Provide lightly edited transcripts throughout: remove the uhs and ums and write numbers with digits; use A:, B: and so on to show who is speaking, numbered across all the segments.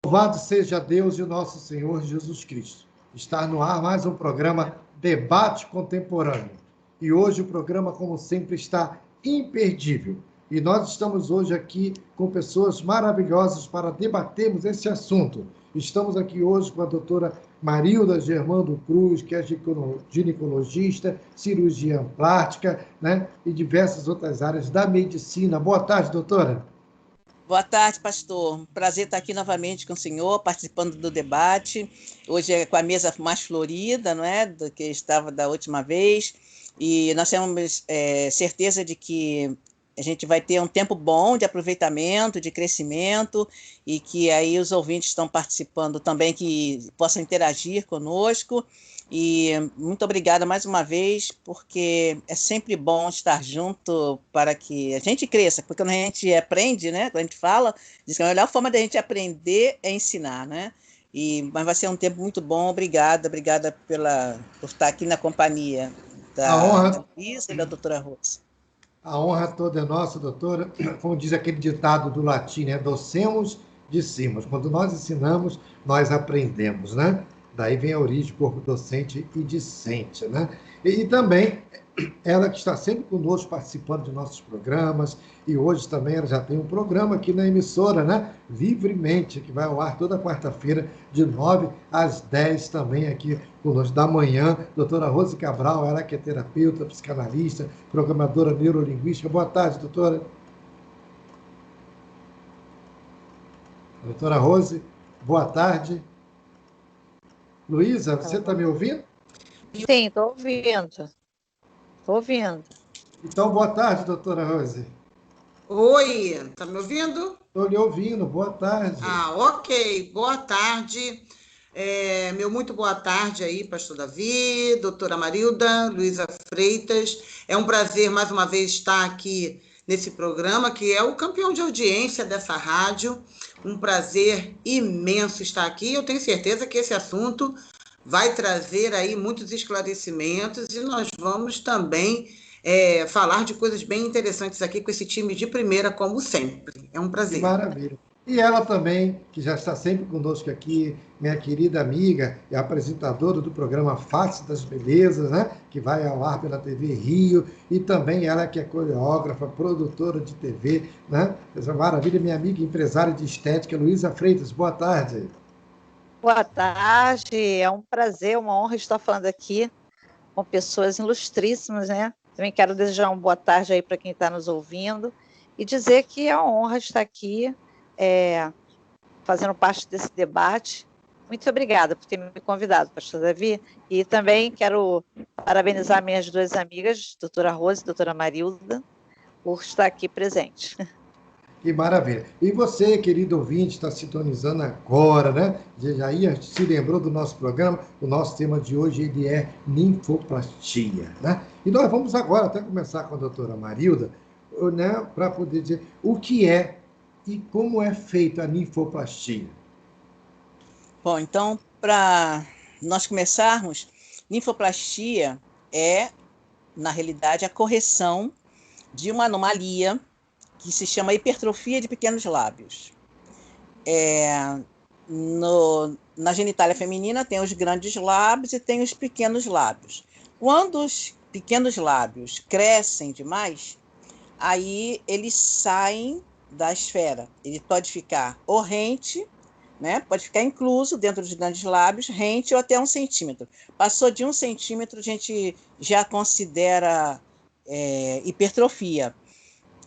A: Louvado seja Deus e o nosso Senhor Jesus Cristo. Está no ar mais um programa Debate Contemporâneo. E hoje o programa, como sempre, está imperdível. E nós estamos hoje aqui com pessoas maravilhosas para debatermos esse assunto. Estamos aqui hoje com a doutora Marilda Germando Cruz, que é ginecologista, cirurgiã plástica, né? E diversas outras áreas da medicina. Boa tarde, doutora.
B: Boa tarde, pastor. Prazer estar aqui novamente com o senhor, participando do debate. Hoje é com a mesa mais florida, não é? Do que estava da última vez. E nós temos certeza de que a gente vai ter um tempo bom de aproveitamento, de crescimento, e que aí os ouvintes estão participando também, que possam interagir conosco. E muito obrigada mais uma vez, porque é sempre bom estar junto para que a gente cresça, porque quando a gente aprende, né, quando a gente fala, diz que a melhor forma da gente aprender é ensinar, né? Mas vai ser um tempo muito bom. Obrigada por estar aqui na companhia
A: A
B: da
A: honra,
B: Luísa e da doutora Rosa.
A: a honra toda é nossa, doutora. Como diz aquele ditado do latim, né? Docemos, discimos. Quando nós ensinamos, nós aprendemos, né? Daí vem a origem do corpo docente e discente, né? E também ela que está sempre conosco participando de nossos programas, e hoje também ela já tem um programa aqui na emissora, né? Livremente, que vai ao ar toda quarta-feira, de 9 às 10 também aqui conosco, da manhã. Doutora Rose Cabral, ela que é terapeuta, psicanalista, programadora neurolinguística. Boa tarde, doutora. Doutora Rose, boa tarde. Luísa, você está me ouvindo?
C: Sim, estou ouvindo. Estou ouvindo.
A: Então, boa tarde, doutora Rose.
D: Oi, tá me ouvindo?
A: Estou lhe ouvindo, boa tarde.
D: Ok, boa tarde. Meu muito boa tarde aí, pastor Davi, doutora Marilda, Luísa Freitas. É um prazer mais uma vez estar aqui nesse programa, que é o campeão de audiência dessa rádio. Um prazer imenso estar aqui. Eu tenho certeza que esse assunto vai trazer aí muitos esclarecimentos e nós vamos também falar de coisas bem interessantes aqui com esse time de primeira, como sempre. É um
A: Que
D: prazer.
A: maravilha. E ela também, que já está sempre conosco aqui, minha querida amiga e apresentadora do programa Face das Belezas, né? Que vai ao ar pela TV Rio, e também ela que é coreógrafa, produtora de TV, né? Essa maravilha, minha amiga empresária de estética, Luísa Freitas. Boa tarde.
C: Boa tarde, é um prazer, uma honra estar falando aqui com pessoas ilustríssimas, né? Também quero desejar uma boa tarde aí para quem está nos ouvindo e dizer que é uma honra estar aqui fazendo parte desse debate. Muito obrigada por ter me convidado, pastor Davi, e também quero parabenizar minhas duas amigas, doutora Rose e doutora Marilda, por estar aqui presente.
A: Que maravilha. E você, querido ouvinte, está sintonizando agora, né? Já se lembrou do nosso programa? O nosso tema de hoje ele é ninfoplastia, né? E nós vamos agora até começar com a doutora Marilda, né? Para poder dizer o que é e como é feita a ninfoplastia.
B: Bom, então, para nós começarmos, ninfoplastia é, na realidade, a correção de uma anomalia que se chama hipertrofia de pequenos lábios. Na genitália feminina tem os grandes lábios e tem os pequenos lábios. Quando os pequenos lábios crescem demais, aí eles saem da esfera. Ele pode ficar ou rente, né? Pode ficar incluso dentro dos grandes lábios, rente ou até 1 centímetro. Passou de 1 centímetro, a gente já considera hipertrofia.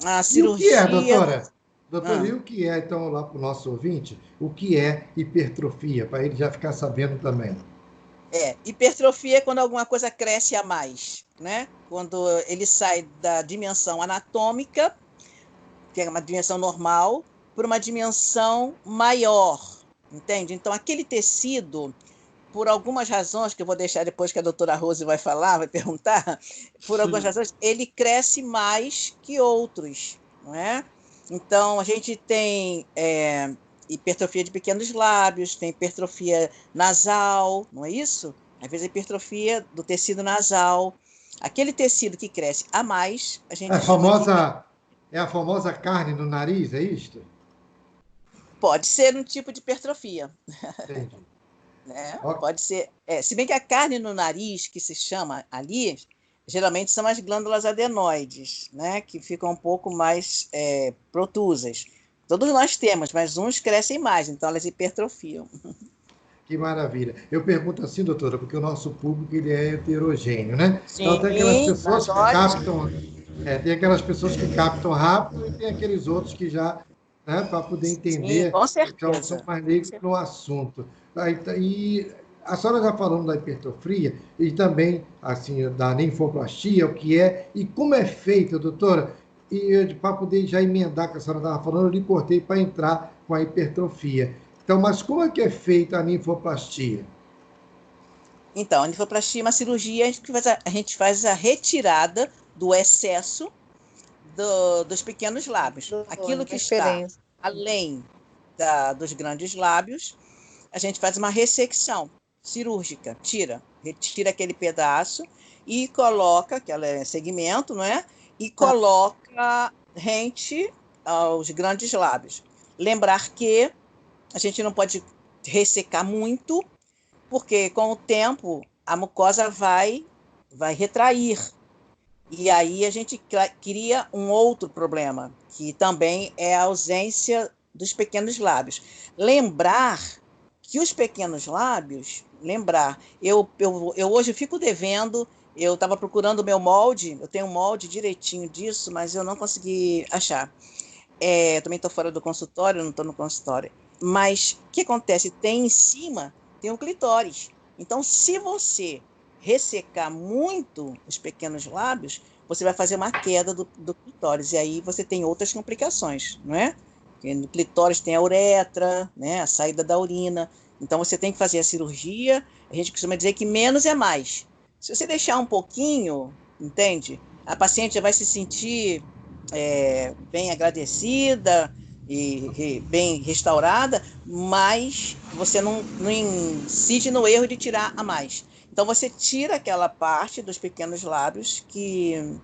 B: A cirurgia...
A: E o que é, doutora? Doutora, e o que é, então, lá para o nosso ouvinte, o que é hipertrofia, para ele já ficar sabendo também?
B: Hipertrofia é quando alguma coisa cresce a mais, né? Quando ele sai da dimensão anatômica, que é uma dimensão normal, para uma dimensão maior, entende? Então, aquele tecido, por algumas razões, que eu vou deixar depois que a doutora Rose vai falar, vai perguntar, por algumas razões, ele cresce mais que outros, não é? Então, a gente tem hipertrofia de pequenos lábios, tem hipertrofia nasal, não é isso? Às vezes, a hipertrofia do tecido nasal. Aquele tecido que cresce a mais, a gente chama de...
A: É a famosa carne no nariz, é isto?
B: Pode ser um tipo de hipertrofia.
A: Entendi.
B: Né?
A: Ok.
B: Pode ser. Se bem que a carne no nariz, que se chama ali, geralmente são as glândulas adenoides, né? Que ficam um pouco mais protusas. Todos nós temos, mas uns crescem mais, então elas hipertrofiam.
A: Que maravilha. Eu pergunto assim, doutora, porque o nosso público ele é heterogêneo, né? Então tem aquelas
B: Sim,
A: pessoas que
B: adoro.
A: captam, tem aquelas pessoas que captam rápido e tem aqueles outros que já, né, para poder
B: Sim,
A: entender,
B: com
A: já são
B: certeza.
A: mais leigos no assunto. E a senhora já falando da hipertrofia e também assim da linfoplastia, o que é e como é feita, doutora? E para poder já emendar que a senhora estava falando, eu lhe cortei para entrar com a hipertrofia. Então, mas como é que é feita a linfoplastia?
B: Então, a linfoplastia é uma cirurgia, a gente faz a retirada do excesso dos pequenos lábios. Aquilo que está
C: Referência.
B: além dos grandes lábios, a gente faz uma ressecção cirúrgica, retira aquele pedaço e coloca, que ela é segmento, não é? E coloca rente aos grandes lábios. Lembrar que a gente não pode ressecar muito, porque com o tempo a mucosa vai retrair. E aí a gente cria um outro problema, que também é a ausência dos pequenos lábios. Lembrar que os pequenos lábios, eu hoje fico devendo, eu estava procurando o meu molde, eu tenho um molde direitinho disso, mas eu não consegui achar. Também estou fora do consultório, não estou no consultório. Mas o que acontece? Tem em cima, tem o clitóris. Então, se você ressecar muito os pequenos lábios, você vai fazer uma queda do clitóris. E aí você tem outras complicações, não é? Porque no clitóris tem a uretra, né? A saída da urina. Então, você tem que fazer a cirurgia. A gente costuma dizer que menos é mais. Se você deixar um pouquinho, entende? A paciente já vai se sentir bem agradecida e bem restaurada, mas você não incide no erro de tirar a mais. Então, você tira aquela parte dos pequenos lábios que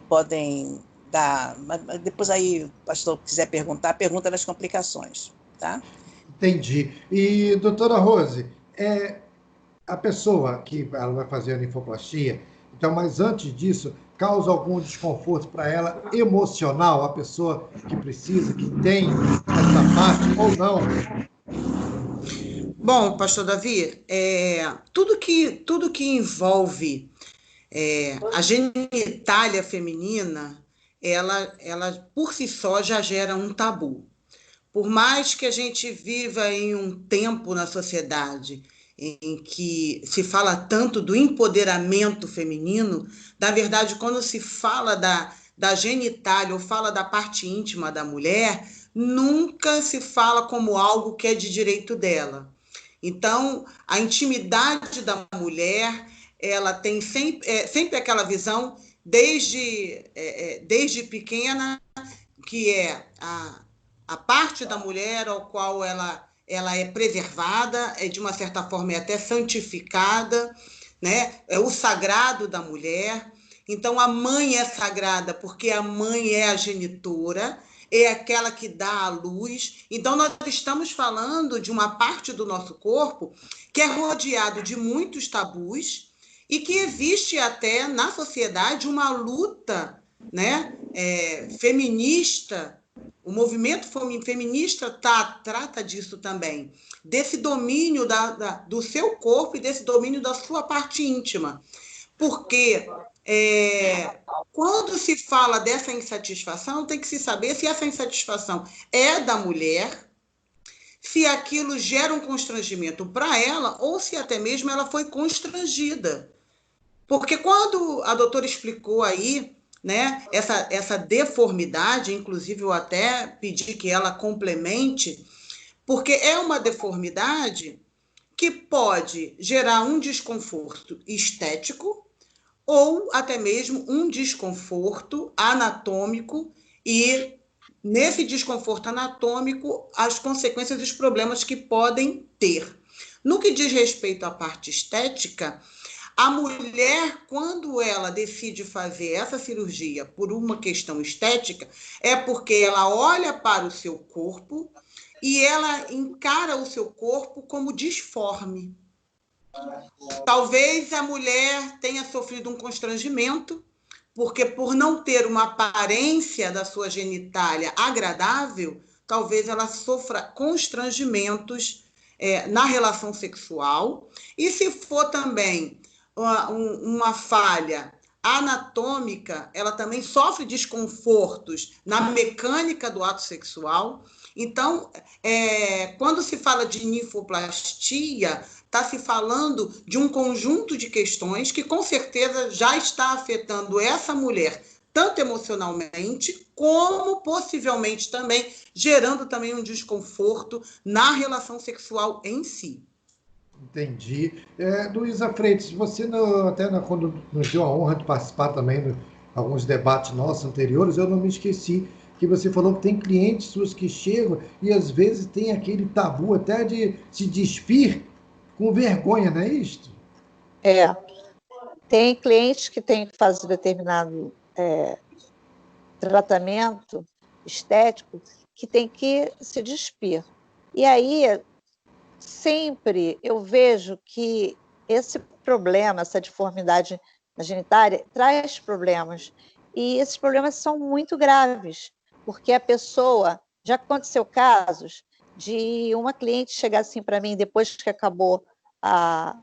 B: podem dar... Mas depois aí, o pastor quiser perguntar, pergunta das complicações, tá?
A: Entendi. E, doutora Rose, a pessoa que ela vai fazer a linfoplastia, então, mas antes disso, causa algum desconforto para ela emocional, a pessoa que precisa, que tem essa parte ou não?
D: Bom, pastor Davi, tudo que envolve a genitália feminina, ela por si só já gera um tabu. Por mais que a gente viva em um tempo na sociedade em que se fala tanto do empoderamento feminino, na verdade, quando se fala da genitália ou fala da parte íntima da mulher, nunca se fala como algo que é de direito dela. Então, a intimidade da mulher, ela tem sempre aquela visão, desde pequena, que é a parte da mulher ao qual ela é preservada, de uma certa forma é até santificada, né? É o sagrado da mulher. Então, a mãe é sagrada porque a mãe é a genitora, é aquela que dá a luz. Então, nós estamos falando de uma parte do nosso corpo que é rodeado de muitos tabus e que existe até na sociedade uma luta, né, feminista. O movimento feminista trata disso também, desse domínio do seu corpo e desse domínio da sua parte íntima. Porque quando se fala dessa insatisfação, tem que se saber se essa insatisfação é da mulher, se aquilo gera um constrangimento para ela ou se até mesmo ela foi constrangida. Porque quando a doutora explicou aí, né, essa deformidade, inclusive eu até pedi que ela complemente, porque é uma deformidade que pode gerar um desconforto estético ou até mesmo um desconforto anatômico e nesse desconforto anatômico as consequências dos problemas que podem ter. No que diz respeito à parte estética, a mulher, quando ela decide fazer essa cirurgia por uma questão estética, é porque ela olha para o seu corpo e ela encara o seu corpo como disforme. Talvez a mulher tenha sofrido um constrangimento, porque por não ter uma aparência da sua genitália agradável, talvez ela sofra constrangimentos na relação sexual. E se for também uma falha anatômica, ela também sofre desconfortos na mecânica do ato sexual. Então, quando se fala de ninfoplastia, está se falando de um conjunto de questões que, com certeza, já está afetando essa mulher, tanto emocionalmente, como possivelmente também gerando também um desconforto na relação sexual em si.
A: Entendi. Luísa Freitas, você quando nos deu a honra de participar também de alguns debates nossos anteriores, eu não me esqueci que você falou que tem clientes suas que chegam e às vezes tem aquele tabu até de se despir com vergonha, não é isto?
C: Tem clientes que têm que fazer determinado tratamento estético que tem que se despir. E aí, sempre eu vejo que esse problema, essa deformidade na genitália, traz problemas. E esses problemas são muito graves, porque a pessoa... Já aconteceu casos de uma cliente chegar assim para mim, depois que acabou a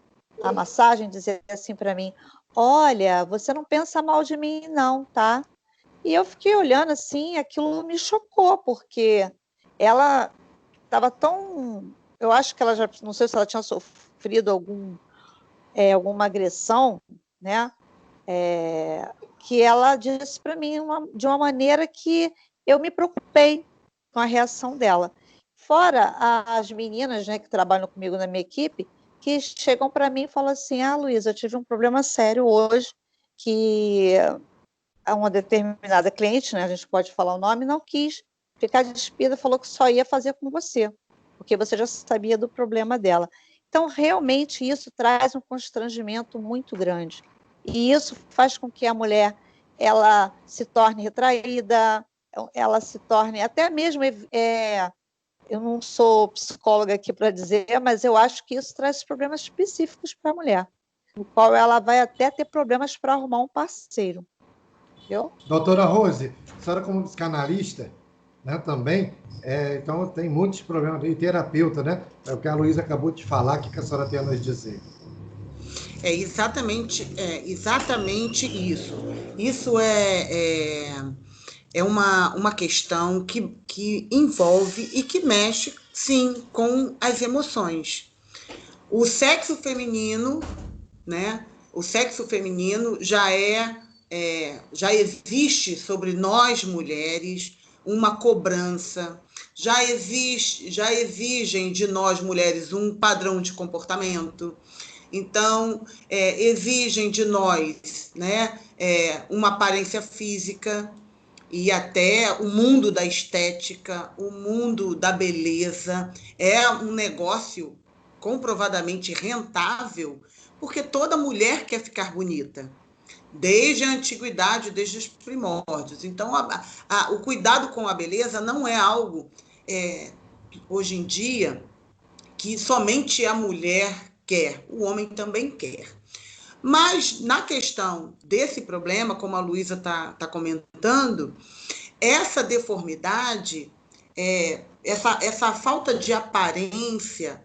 C: massagem, dizer assim para mim: olha, você não pensa mal de mim não, tá? E eu fiquei olhando assim, aquilo me chocou, porque ela estava tão... Eu acho que ela já... Não sei se ela tinha sofrido alguma agressão, né? Que ela disse para mim de uma maneira que eu me preocupei com a reação dela. Fora as meninas, né, que trabalham comigo na minha equipe, que chegam para mim e falam assim: Luísa, eu tive um problema sério hoje, que uma determinada cliente, né, a gente pode falar o nome, não quis ficar despida, falou que só ia fazer com você, porque você já sabia do problema dela. Então, realmente, isso traz um constrangimento muito grande. E isso faz com que a mulher ela se torne retraída, ela se torne até mesmo... eu não sou psicóloga aqui para dizer, mas eu acho que isso traz problemas específicos para a mulher, no qual ela vai até ter problemas para arrumar um parceiro. Entendeu?
A: Doutora Rose, a senhora como psicanalista, né, também, então tem muitos problemas, e terapeuta, né? É o que a Luísa acabou de falar, o que a senhora tem a nos dizer?
D: É exatamente isso. Isso é uma questão que envolve e que mexe, sim, com as emoções. O sexo feminino, né? O sexo feminino já existe sobre nós mulheres uma cobrança, já exigem de nós mulheres um padrão de comportamento. Então, exigem de nós, né, uma aparência física, e até o mundo da estética, o mundo da beleza, é um negócio comprovadamente rentável, porque toda mulher quer ficar bonita, desde a antiguidade, desde os primórdios. Então, o cuidado com a beleza não é algo, hoje em dia, que somente a mulher quer, o homem também quer. Mas, na questão desse problema, como a Luísa está comentando, essa deformidade, essa falta de aparência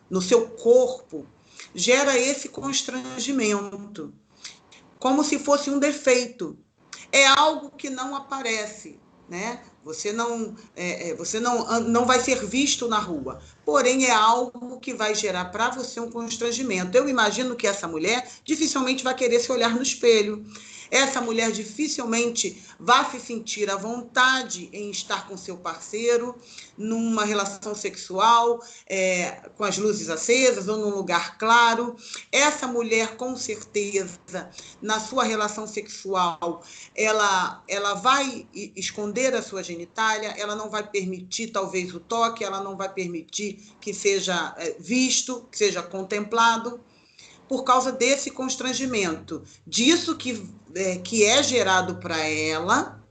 D: no seu corpo, gera esse constrangimento, como se fosse um defeito. É algo que não aparece, né? Você não vai ser visto na rua, porém é algo que vai gerar para você um constrangimento. Eu imagino que essa mulher dificilmente vai querer se olhar no espelho. Essa mulher dificilmente vai se sentir à vontade em estar com seu parceiro numa relação sexual, com as luzes acesas ou num lugar claro. Essa mulher, com certeza, na sua relação sexual, ela vai esconder a sua genitália, ela não vai permitir, talvez, o toque, ela não vai permitir que seja visto, que seja contemplado, por causa desse constrangimento, disso que é gerado para ela,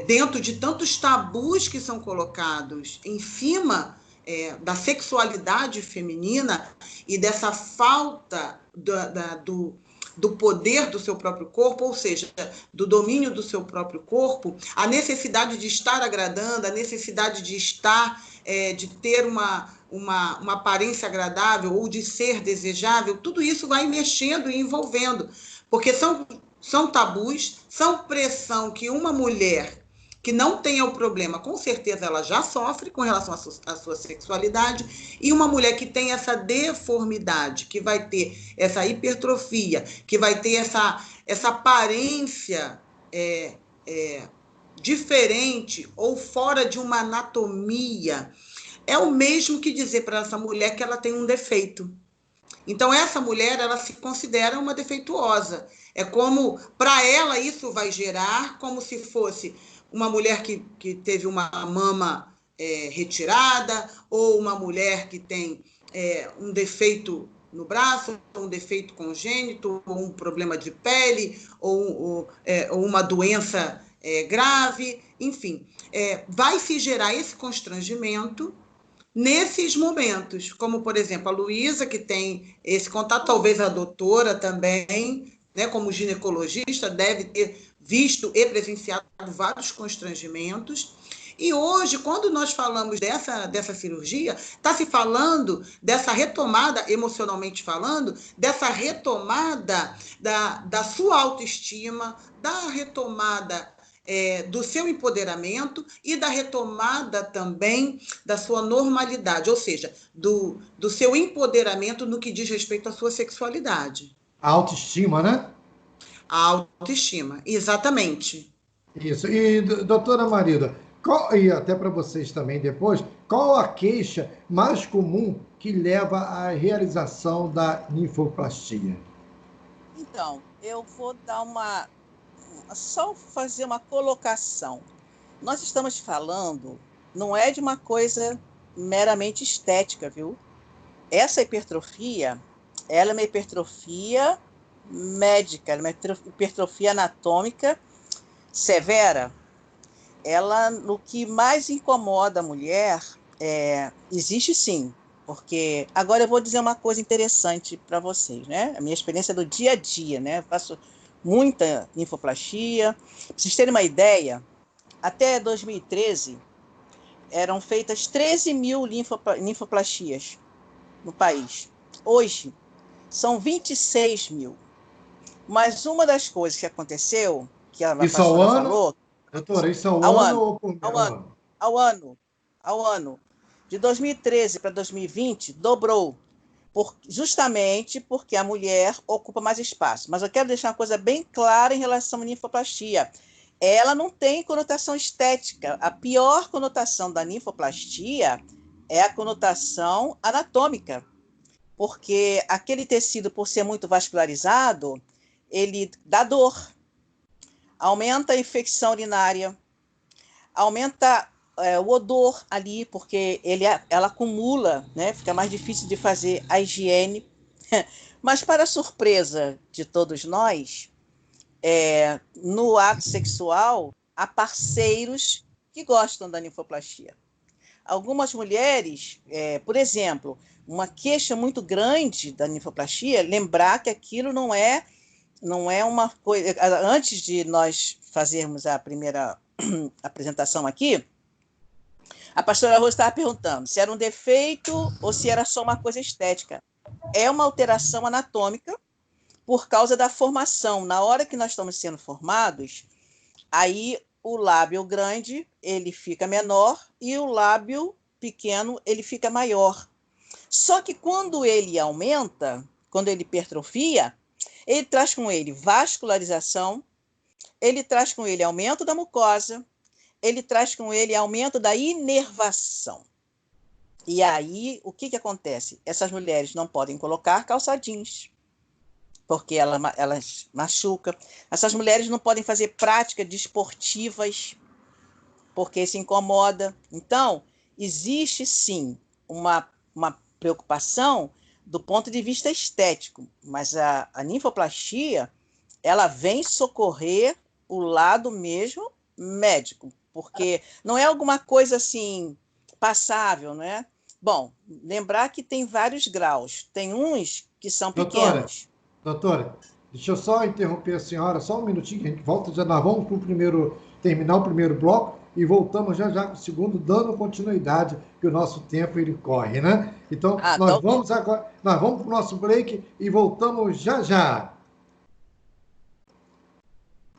D: dentro de tantos tabus que são colocados em cima da sexualidade feminina e dessa falta do poder do seu próprio corpo, ou seja, do domínio do seu próprio corpo, a necessidade de estar agradando, a necessidade de estar, de ter uma aparência agradável ou de ser desejável, tudo isso vai mexendo e envolvendo, porque são tabus, são pressão que uma mulher que não tenha o problema, com certeza ela já sofre com relação à sua sexualidade, e uma mulher que tem essa deformidade, que vai ter essa hipertrofia, que vai ter essa aparência diferente ou fora de uma anatomia, é o mesmo que dizer para essa mulher que ela tem um defeito. Então, essa mulher, ela se considera uma defeituosa. É como, para ela, isso vai gerar como se fosse uma mulher que teve uma mama retirada, ou uma mulher que tem um defeito no braço, um defeito congênito, ou um problema de pele, ou uma doença grave, enfim. Vai se gerar esse constrangimento nesses momentos, como, por exemplo, a Luísa, que tem esse contato, talvez a doutora também, né, como ginecologista, deve ter visto e presenciado vários constrangimentos. E hoje, quando nós falamos dessa cirurgia, está se falando dessa retomada, emocionalmente falando, dessa retomada da sua autoestima, da retomada do seu empoderamento e da retomada também da sua normalidade, ou seja, do seu empoderamento no que diz respeito à sua sexualidade.
A: A autoestima, né?
D: A autoestima, exatamente.
A: Isso. E, doutora Marilda, e até para vocês também depois, qual a queixa mais comum que leva à realização da ninfoplastia?
B: Então, eu vou dar só fazer uma colocação. Nós estamos falando, não é de uma coisa meramente estética, viu? Essa hipertrofia, ela é uma hipertrofia médica, ela é uma hipertrofia anatômica severa. Ela, no que mais incomoda a mulher, existe sim, porque agora eu vou dizer uma coisa interessante para vocês, né? A minha experiência do dia a dia, né? Eu faço muita ninfoplastia. Para vocês terem uma ideia, até 2013 eram feitas 13 mil ninfoplastias no país. Hoje são 26 mil. Mas uma das coisas que aconteceu, que a pastora falou...
A: Doutora, isso ao
B: ano
A: ano ou por ano?
B: Ao ano. De 2013 para 2020, dobrou. Justamente porque a mulher ocupa mais espaço. Mas eu quero deixar uma coisa bem clara em relação à ninfoplastia. Ela não tem conotação estética. A pior conotação da ninfoplastia é a conotação anatômica. Porque aquele tecido, por ser muito vascularizado, ele dá dor, aumenta a infecção urinária, aumenta o odor ali, porque ela acumula, né? Fica mais difícil de fazer a higiene. Mas, para surpresa de todos nós, no ato sexual, há parceiros que gostam da ninfoplastia. Algumas mulheres, por exemplo, uma queixa muito grande da ninfoplastia, lembrar que aquilo não é uma coisa... Antes de nós fazermos a primeira apresentação aqui, a pastora Rose estava perguntando se era um defeito ou se era só uma coisa estética. É uma alteração anatômica por causa da formação. Na hora que nós estamos sendo formados, aí o lábio grande ele fica menor e o lábio pequeno ele fica maior. Só que quando ele aumenta, quando ele hipertrofia, ele traz com ele vascularização, ele traz com ele aumento da mucosa, ele traz com ele aumento da inervação. E aí, o que acontece? Essas mulheres não podem colocar calça jeans, porque elas machucam. Essas mulheres não podem fazer práticas desportivas, porque se incomoda. Então, existe sim uma preocupação do ponto de vista estético, mas a ninfoplastia, ela vem socorrer o lado mesmo médico, porque não é alguma coisa assim passável, não é? Bom, lembrar que tem vários graus, tem uns que são
A: Doutora,
B: pequenos.
A: doutora, deixa eu só interromper a senhora, só um minutinho, a gente volta, já nós vamos para o primeiro, terminar o primeiro bloco e voltamos já já com o segundo, dando continuidade, que o nosso tempo ele corre, né? Então,
B: Ah, tá
A: nós
B: ok.
A: vamos agora, nós vamos para o nosso break e voltamos já já.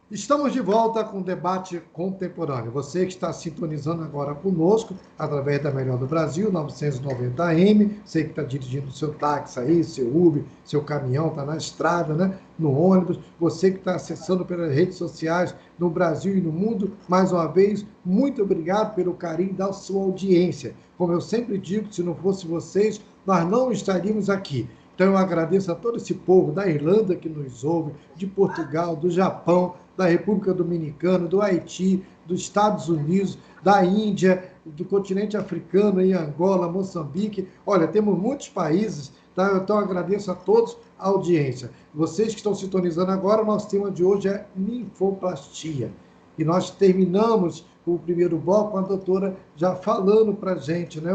A: Estamos de volta com o debate contemporâneo. Você que está sintonizando agora conosco, através da Melhor do Brasil, 990M, você que está dirigindo o seu táxi aí, seu Uber, seu caminhão, está na estrada, né? No ônibus, você que está acessando pelas redes sociais no Brasil e no mundo, mais uma vez, muito obrigado pelo carinho da sua audiência. Como eu sempre digo, se não fosse vocês, nós não estaríamos aqui. Então eu agradeço a todo esse povo da Irlanda que nos ouve, de Portugal, do Japão, da República Dominicana, do Haiti, dos Estados Unidos, da Índia, do continente africano, em Angola, Moçambique. Olha, temos muitos países, tá? Então agradeço a todos a audiência. Vocês que estão sintonizando agora, o nosso tema de hoje é linfoplastia. E nós terminamos o primeiro bloco com a doutora já falando para a gente, né,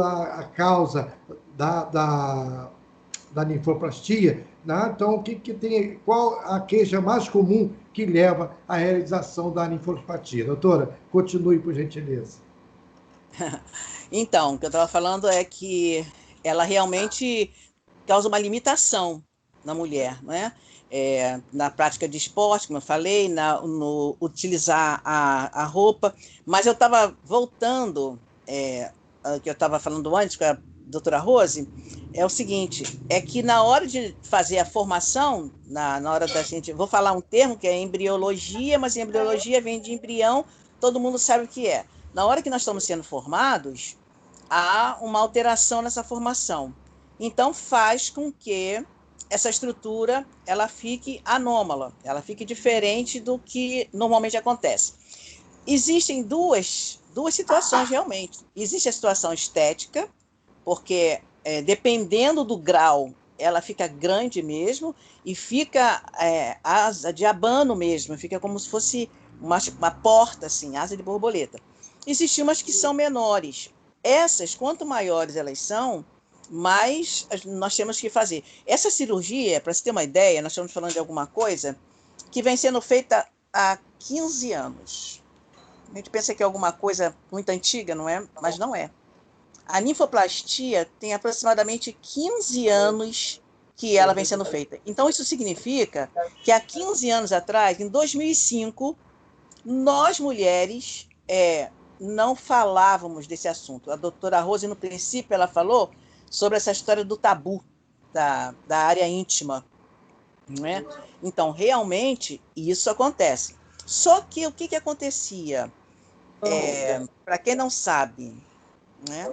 A: a causa da linfoplastia, né? Então, qual a queixa mais comum que leva à realização da linfoplastia? Doutora, continue, por gentileza.
B: Então, o que eu estava falando é que ela realmente causa uma limitação na mulher, né? Na prática de esporte, como eu falei, no utilizar a roupa, mas eu estava voltando, que eu estava falando antes com a doutora Rose, é o seguinte, é que na hora de fazer a formação, na hora da gente, vou falar um termo que é embriologia, mas embriologia vem de embrião, todo mundo sabe o que é. Na hora que nós estamos sendo formados, há uma alteração nessa formação. Então, faz com que essa estrutura ela fique anômala, ela fique diferente do que normalmente acontece. Existem duas situações, realmente. Existe a situação estética, porque dependendo do grau, ela fica grande mesmo e fica asa de abano mesmo, fica como se fosse uma porta, assim, asa de borboleta. Existem umas que são menores. Essas, quanto maiores elas são, mais nós temos que fazer. Essa cirurgia, para você ter uma ideia, nós estamos falando de alguma coisa que vem sendo feita há 15 anos. A gente pensa que é alguma coisa muito antiga, não é? Mas não é. A linfoplastia tem aproximadamente 15 anos que ela vem sendo feita. Então, isso significa que há 15 anos atrás, em 2005, nós mulheres não falávamos desse assunto. A doutora Rose, no princípio, ela falou sobre essa história do tabu da área íntima, não é? Então, realmente, isso acontece. Só que o que acontecia? Para quem não sabe, né?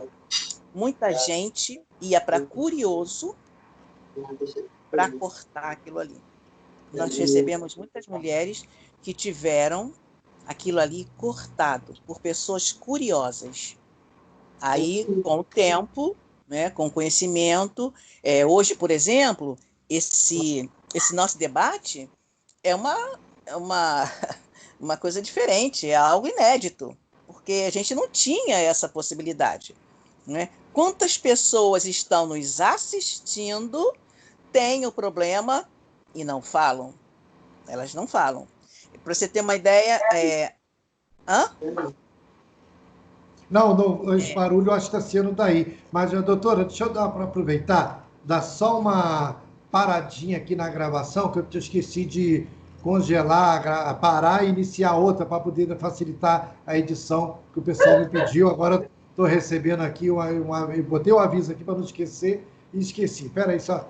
B: Muita gente ia para curioso para cortar aquilo ali. Nós recebemos muitas mulheres que tiveram aquilo ali cortado por pessoas curiosas. Aí, com o tempo, né, com o conhecimento, hoje, por exemplo, esse nosso debate é uma coisa diferente, é algo inédito, porque a gente não tinha essa possibilidade, né? Quantas pessoas estão nos assistindo, têm o problema e não falam? Elas não falam. Para você ter uma ideia... Hã?
A: Não, esse barulho eu acho que está sendo daí. Mas, doutora, deixa eu dar para aproveitar, dar só uma paradinha aqui na gravação, que eu esqueci de congelar, parar e iniciar outra para poder facilitar a edição que o pessoal me pediu. Agora estou recebendo aqui, botei o aviso aqui para não esquecer e esqueci. Espera aí, só